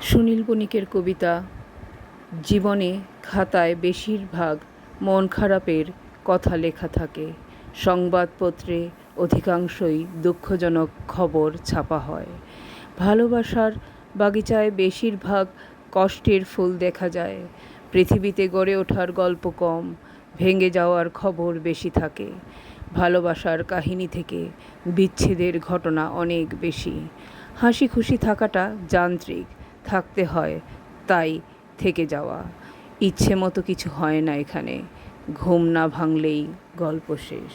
সুনীল বণিকের কবিতা। জীবনে খাতায় বেশিরভাগ মন খারাপের কথা লেখা থাকে। সংবাদপত্রে অধিকাংশই দুঃখজনক খবর ছাপা হয়। ভালোবাসার বাগিচায় বেশিরভাগ কষ্টের ফুল দেখা যায়। পৃথিবীতে গড়ে ওঠার গল্প কম, ভেঙে যাওয়ার খবর বেশি থাকে। ভালোবাসার কাহিনী থেকে বিচ্ছেদের ঘটনা অনেক বেশি। হাসি খুশি থাকাটা যান্ত্রিক, থাকতে হয় তাই থেকে যাওয়া। ইচ্ছে মতো কিছু হয় না এখানে, ঘুম না ভাঙলেই গল্প শেষ।